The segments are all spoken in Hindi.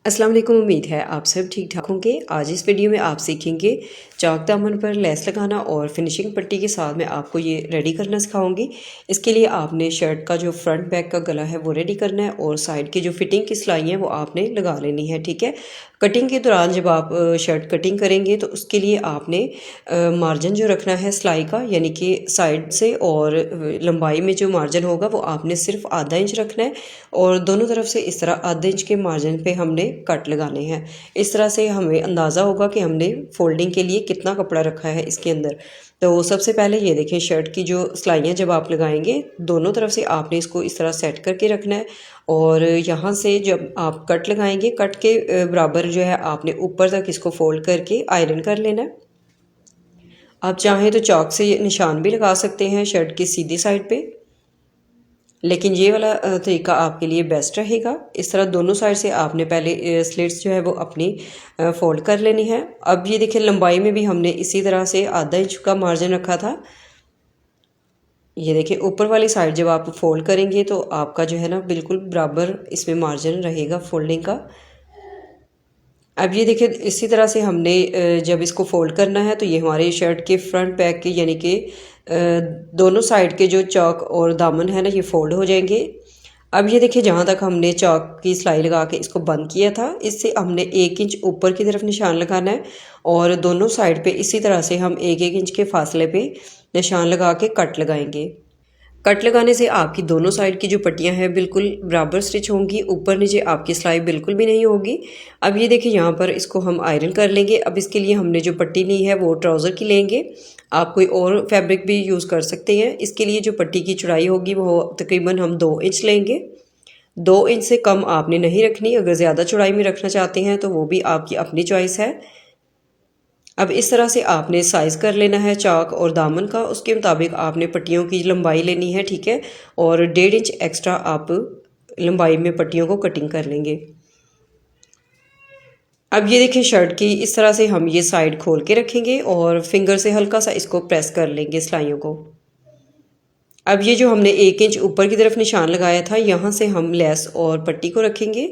अस्सलाम वालेकुम। उम्मीद है आप सब ठीक ठाक होंगे। आज इस वीडियो में आप सीखेंगे चौक दामन पर लेस लगाना और फिनिशिंग पट्टी के साथ मैं आपको ये रेडी करना सिखाऊंगी। इसके लिए आपने शर्ट का जो फ्रंट बैक का गला है वो रेडी करना है और साइड की जो फिटिंग की सिलाई है वो आपने लगा लेनी है। ठीक है, कटिंग के दौरान जब आप शर्ट कटिंग करेंगे तो उसके लिए आपने मार्जिन जो रखना है सिलाई का, यानी कि साइड से और लंबाई में जो मार्जिन होगा वो आपने सिर्फ आधा इंच रखना है और दोनों तरफ से इस तरह आधे इंच के मार्जिन पे हमने कट लगाने हैं। इस तरह से हमें अंदाज़ा होगा कि हमने फोल्डिंग के लिए कितना कपड़ा रखा है इसके अंदर। तो सबसे पहले ये देखें, शर्ट की जो सिलाइयाँ जब आप लगाएंगे दोनों तरफ से आपने इसको इस तरह सेट करके रखना है और यहाँ से जब आप कट लगाएंगे कट के बराबर जो है आपने ऊपर तक इसको फोल्ड करके आयरन कर लेना है। आप चाहें तो चॉक से निशान भी लगा सकते हैं शर्ट की सीधी साइड पे, लेकिन ये वाला तरीका आपके लिए बेस्ट रहेगा। इस तरह दोनों साइड से आपने पहले स्लिट्स जो है वो अपनी फोल्ड कर लेनी है। अब ये देखिए, लंबाई में भी हमने इसी तरह से आधा इंच का मार्जिन रखा था। ये देखिए, ऊपर वाली साइड जब आप फोल्ड करेंगे तो आपका जो है ना बिल्कुल बराबर इसमें मार्जिन रहेगा फोल्डिंग का। अब ये देखिए, इसी तरह से हमने जब इसको फोल्ड करना है तो ये हमारे शर्ट के फ्रंट बैक के यानी कि दोनों साइड के जो चौक और दामन है ना ये फोल्ड हो जाएंगे। अब ये देखिए, जहाँ तक हमने चौक की सिलाई लगा के इसको बंद किया था इससे हमने 1 इंच ऊपर की तरफ निशान लगाना है और दोनों साइड पे इसी तरह से हम 1-1 इंच के फासले पे निशान लगा के कट लगाएंगे। कट लगाने से आपकी दोनों साइड की जो पट्टियां हैं बिल्कुल बराबर स्टिच होंगी, ऊपर नीचे आपकी सिलाई बिल्कुल भी नहीं होगी। अब ये देखिए, यहाँ पर इसको हम आयरन कर लेंगे। अब इसके लिए हमने जो पट्टी ली है वो ट्राउज़र की लेंगे। आप कोई और फैब्रिक भी यूज़ कर सकते हैं। इसके लिए जो पट्टी की चौड़ाई होगी वो तकरीबन हम 2 इंच लेंगे। 2 इंच से कम आपने नहीं रखनी। अगर ज़्यादा चौड़ाई में रखना चाहते हैं तो वो भी आपकी अपनी चॉइस है। अब इस तरह से आपने साइज़ कर लेना है चाक और दामन का, उसके मुताबिक आपने पट्टियों की लंबाई लेनी है। ठीक है, और 1.5 इंच एक्स्ट्रा आप लंबाई में पट्टियों को कटिंग कर लेंगे। अब ये देखिए, शर्ट की इस तरह से हम ये साइड खोल के रखेंगे और फिंगर से हल्का सा इसको प्रेस कर लेंगे सिलाइयों को। अब ये जो हमने 1 इंच ऊपर की तरफ निशान लगाया था यहाँ से हम लेस और पट्टी को रखेंगे।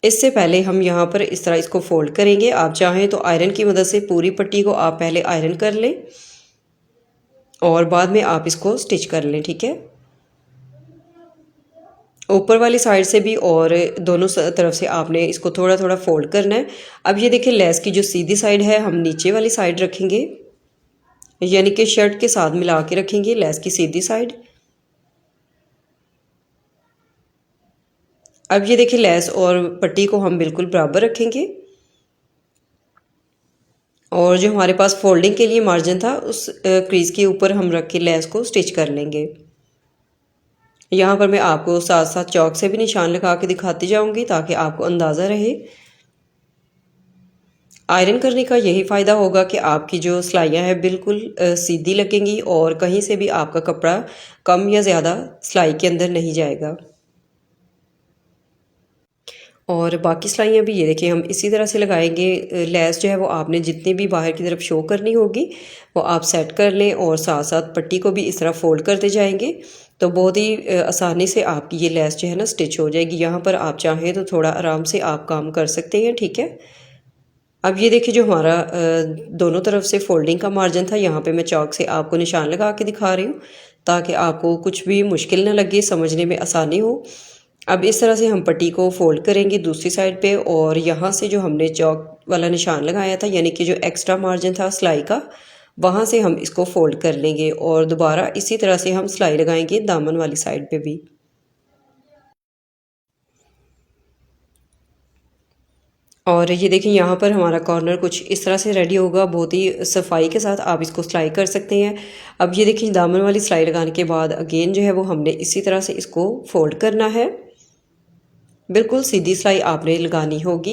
इससे पहले हम यहाँ पर इस तरह इसको फोल्ड करेंगे। आप चाहें तो आयरन की मदद से पूरी पट्टी को आप पहले आयरन कर लें और बाद में आप इसको स्टिच कर लें। ठीक है, ऊपर वाली साइड से भी और दोनों तरफ से आपने इसको थोड़ा थोड़ा फोल्ड करना है। अब ये देखिए, लेस की जो सीधी साइड है हम नीचे वाली साइड रखेंगे, यानी कि शर्ट के साथ मिला के रखेंगे लेस की सीधी साइड। अब ये देखिए, लेस और पट्टी को हम बिल्कुल बराबर रखेंगे और जो हमारे पास फोल्डिंग के लिए मार्जिन था उस क्रीज के ऊपर हम रख के लेस को स्टिच कर लेंगे। यहाँ पर मैं आपको साथ साथ चौक से भी निशान लगा के दिखाती जाऊंगी ताकि आपको अंदाज़ा रहे। आयरन करने का यही फ़ायदा होगा कि आपकी जो सिलाइयाँ हैं बिल्कुल सीधी लगेंगी और कहीं से भी आपका कपड़ा कम या ज़्यादा सिलाई के अंदर नहीं जाएगा। और बाकी सिलाइयाँ भी ये देखिए हम इसी तरह से लगाएंगे। लेस जो है वो आपने जितनी भी बाहर की तरफ शो करनी होगी वो आप सेट कर लें और साथ साथ पट्टी को भी इस तरह फोल्ड करते जाएंगे तो बहुत ही आसानी से आपकी ये लेस जो है ना स्टिच हो जाएगी। यहाँ पर आप चाहें तो थोड़ा आराम से आप काम कर सकते हैं। ठीक है, अब ये देखिए, जो हमारा दोनों तरफ से फोल्डिंग का मार्जिन था यहाँ पे मैं चौक से आपको निशान लगा के दिखा रही हूँ ताकि आपको कुछ भी मुश्किल ना लगे, समझने में आसानी हो। अब इस तरह से हम पट्टी को फोल्ड करेंगे दूसरी साइड पे और यहाँ से जो हमने चौक वाला निशान लगाया था यानी कि जो एक्स्ट्रा मार्जिन था सिलाई का, वहाँ से हम इसको फोल्ड कर लेंगे और दोबारा इसी तरह से हम सिलाई लगाएंगे दामन वाली साइड पे भी। और ये देखिए, यहाँ पर हमारा कॉर्नर कुछ इस तरह से रेडी होगा। बहुत ही सफाई के साथ आप इसको सिलाई कर सकते हैं। अब ये देखिए, दामन वाली सिलाई लगाने के बाद अगेन जो है वो हमने इसी तरह से इसको फोल्ड करना है। बिल्कुल सीधी सिलाई आपने लगानी होगी।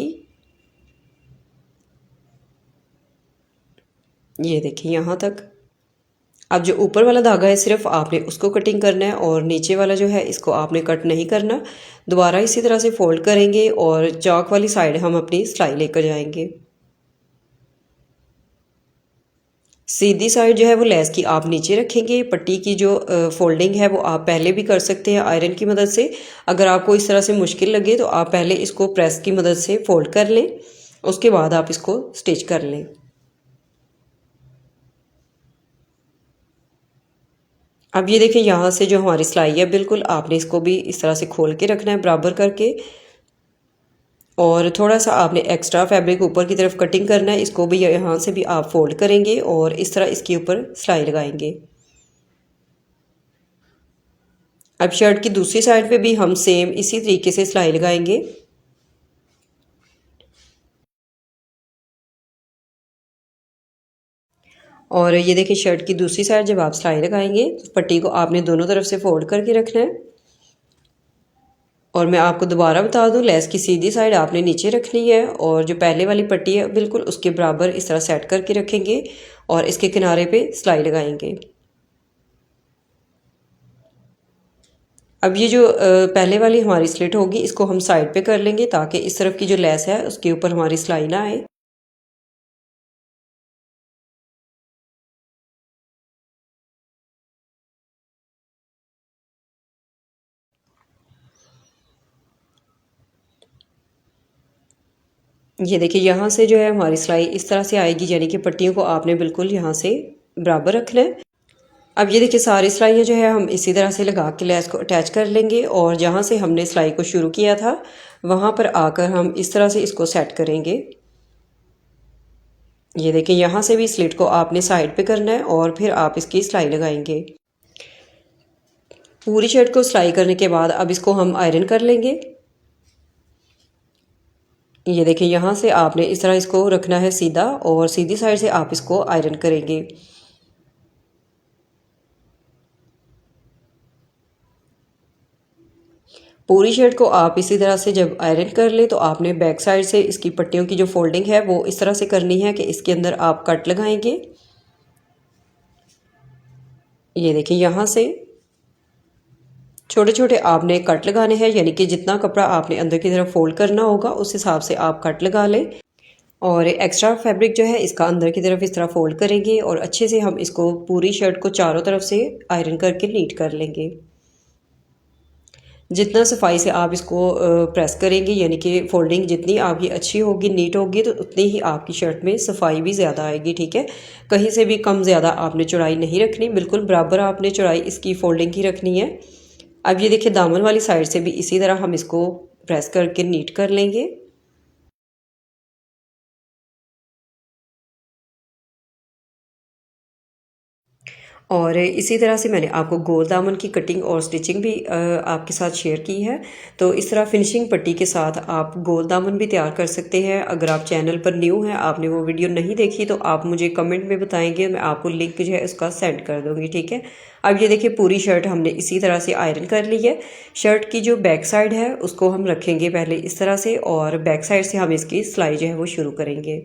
ये देखिए यहाँ तक। अब जो ऊपर वाला धागा है सिर्फ आपने उसको कटिंग करना है और नीचे वाला जो है इसको आपने कट नहीं करना। दोबारा इसी तरह से फोल्ड करेंगे और चौक वाली साइड हम अपनी सिलाई लेकर जाएंगे। सीधी साइड जो है वो लेस की आप नीचे रखेंगे। पट्टी की जो फोल्डिंग है वो आप पहले भी कर सकते हैं आयरन की मदद से। अगर आपको इस तरह से मुश्किल लगे तो आप पहले इसको प्रेस की मदद से फोल्ड कर लें, उसके बाद आप इसको स्टिच कर लें। अब ये देखें, यहाँ से जो हमारी सिलाई है बिल्कुल आपने इसको भी इस तरह से खोल के रखना है बराबर करके, और थोड़ा सा आपने एक्स्ट्रा फैब्रिक ऊपर की तरफ कटिंग करना है। इसको भी यहाँ से भी आप फोल्ड करेंगे और इस तरह इसके ऊपर सिलाई लगाएंगे। अब शर्ट की दूसरी साइड पे भी हम सेम इसी तरीके से सिलाई लगाएंगे। और ये देखिए, शर्ट की दूसरी साइड जब आप सिलाई लगाएंगे तो पट्टी को आपने दोनों तरफ से फोल्ड करके रखना है। और मैं आपको दोबारा बता दूं, लेस की सीधी साइड आपने नीचे रखनी है और जो पहले वाली पट्टी है बिल्कुल उसके बराबर इस तरह सेट करके रखेंगे और इसके किनारे पे सिलाई लगाएंगे। अब ये जो पहले वाली हमारी स्लिट होगी इसको हम साइड पे कर लेंगे ताकि इस तरफ की जो लेस है उसके ऊपर हमारी सिलाई ना आए। ये देखिए, यहाँ से जो है हमारी सिलाई इस तरह से आएगी, यानी कि पट्टियों को आपने बिल्कुल यहाँ से बराबर रखना है। अब ये देखिए, सारी सिलाइयाँ जो है हम इसी तरह से लगा के लेस को अटैच कर लेंगे और जहाँ से हमने सिलाई को शुरू किया था वहाँ पर आकर हम इस तरह से इसको सेट करेंगे। ये देखिए, यहाँ से भी स्लिट को आपने साइड पे करना है और फिर आप इसकी सिलाई लगाएंगे। पूरी शर्ट को सिलाई करने के बाद अब इसको हम आयरन कर लेंगे। ये देखिए, यहाँ से आपने इस तरह इसको रखना है सीधा और सीधी साइड से आप इसको आयरन करेंगे। पूरी शर्ट को आप इसी तरह से जब आयरन कर ले तो आपने बैक साइड से इसकी पट्टियों की जो फोल्डिंग है वो इस तरह से करनी है कि इसके अंदर आप कट लगाएंगे। ये देखिए, यहाँ से छोटे छोटे आपने कट लगाने हैं, यानी कि जितना कपड़ा आपने अंदर की तरफ फोल्ड करना होगा उस हिसाब से आप कट लगा लें। और एक्स्ट्रा फैब्रिक जो है इसका अंदर की तरफ इस तरह फोल्ड करेंगे और अच्छे से हम इसको पूरी शर्ट को चारों तरफ से आयरन करके नीट कर लेंगे। जितना सफाई से आप इसको प्रेस करेंगे, यानी कि फोल्डिंग जितनी आपकी अच्छी होगी, नीट होगी, तो उतनी ही आपकी शर्ट में सफाई भी ज़्यादा आएगी। ठीक है, कहीं से भी कम ज़्यादा आपने चौड़ाई नहीं रखनी, बिल्कुल बराबर आपने चौड़ाई इसकी फोल्डिंग की रखनी है। अब ये देखिए, दामन वाली साइड से भी इसी तरह हम इसको प्रेस करके नीट कर लेंगे। और इसी तरह से मैंने आपको गोल दामन की कटिंग और स्टिचिंग भी आपके साथ शेयर की है। तो इस तरह फिनिशिंग पट्टी के साथ आप गोल दामन भी तैयार कर सकते हैं। अगर आप चैनल पर न्यू हैं, आपने वो वीडियो नहीं देखी, तो आप मुझे कमेंट में बताएंगे, मैं आपको लिंक जो है उसका सेंड कर दूँगी। ठीक है, अब ये देखिए, पूरी शर्ट हमने इसी तरह से आयरन कर ली है। शर्ट की जो बैक साइड है उसको हम रखेंगे पहले इस तरह से और बैक साइड से हम इसकी सिलाई जो है वो शुरू करेंगे।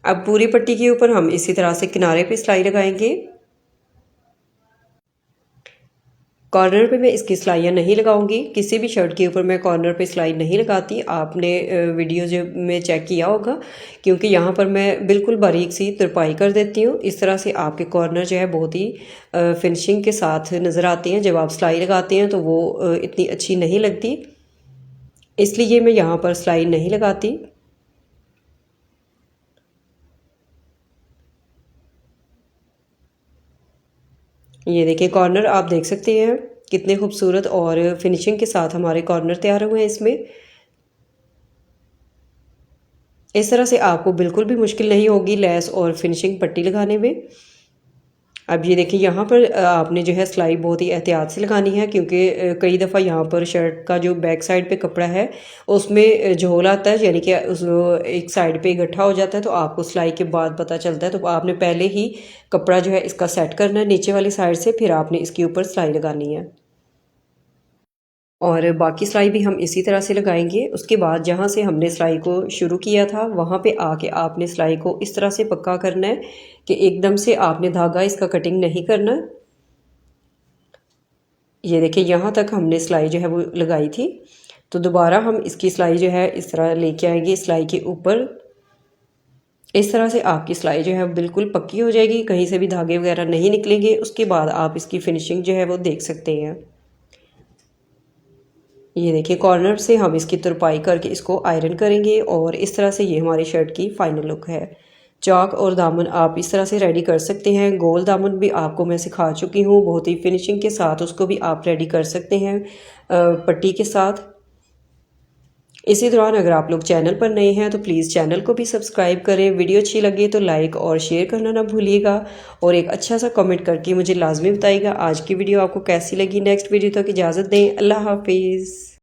अब पूरी पट्टी के ऊपर हम इसी तरह से किनारे पे सिलाई लगाएंगे। कॉर्नर पे मैं इसकी सिलाइयाँ नहीं लगाऊंगी, किसी भी शर्ट के ऊपर मैं कॉर्नर पे सिलाई नहीं लगाती। आपने वीडियो जो में चेक किया होगा, क्योंकि यहाँ पर मैं बिल्कुल बारीक सी तुरपाई कर देती हूँ। इस तरह से आपके कॉर्नर जो है बहुत ही फिनिशिंग के साथ नज़र आते हैं। जब आप सिलाई लगाते हैं तो वो इतनी अच्छी नहीं लगती, इसलिए मैं यहाँ पर सिलाई नहीं लगाती। ये देखिए, कॉर्नर आप देख सकते हैं कितने खूबसूरत और फिनिशिंग के साथ हमारे कॉर्नर तैयार हुए हैं इसमें। इस तरह से आपको बिल्कुल भी मुश्किल नहीं होगी लेस और फिनिशिंग पट्टी लगाने में। अब ये देखिए, यहाँ पर आपने जो है सिलाई बहुत ही एहतियात से लगानी है, क्योंकि कई दफ़ा यहाँ पर शर्ट का जो बैक साइड पे कपड़ा है उसमें झोल आता है, यानी कि उस एक साइड पे इकट्ठा हो जाता है, तो आपको सिलाई के बाद पता चलता है। तो आपने पहले ही कपड़ा जो है इसका सेट करना है नीचे वाली साइड से, फिर आपने इसके ऊपर सिलाई लगानी है। और बाकी सिलाई भी हम इसी तरह से लगाएंगे। उसके बाद जहाँ से हमने सिलाई को शुरू किया था वहाँ पे आके आपने सिलाई को इस तरह से पक्का करना है कि एकदम से आपने धागा इसका कटिंग नहीं करना। ये देखिए, यहाँ तक हमने सिलाई जो है वो लगाई थी, तो दोबारा हम इसकी सिलाई जो है इस तरह लेके आएंगे सिलाई के ऊपर। इस तरह से आपकी सिलाई जो है बिल्कुल पक्की हो जाएगी, कहीं से भी धागे वगैरह नहीं निकलेंगे। उसके बाद आप इसकी फिनिशिंग जो है वो देख सकते हैं। ये देखिए कॉर्नर से हम इसकी तुरपाई करके इसको आयरन करेंगे और इस तरह से ये हमारी शर्ट की फाइनल लुक है। चौक और दामन आप इस तरह से रेडी कर सकते हैं। गोल दामन भी आपको मैं सिखा चुकी हूँ बहुत ही फिनिशिंग के साथ, उसको भी आप रेडी कर सकते हैं पट्टी के साथ। इसी दौरान अगर आप लोग चैनल पर नए हैं तो प्लीज़ चैनल को भी सब्सक्राइब करें। वीडियो अच्छी लगे तो लाइक और शेयर करना ना भूलिएगा और एक अच्छा सा कमेंट करके मुझे लाजमी बताइएगा आज की वीडियो आपको कैसी लगी। नेक्स्ट वीडियो तक इजाज़त दें। अल्लाह हाफिज़।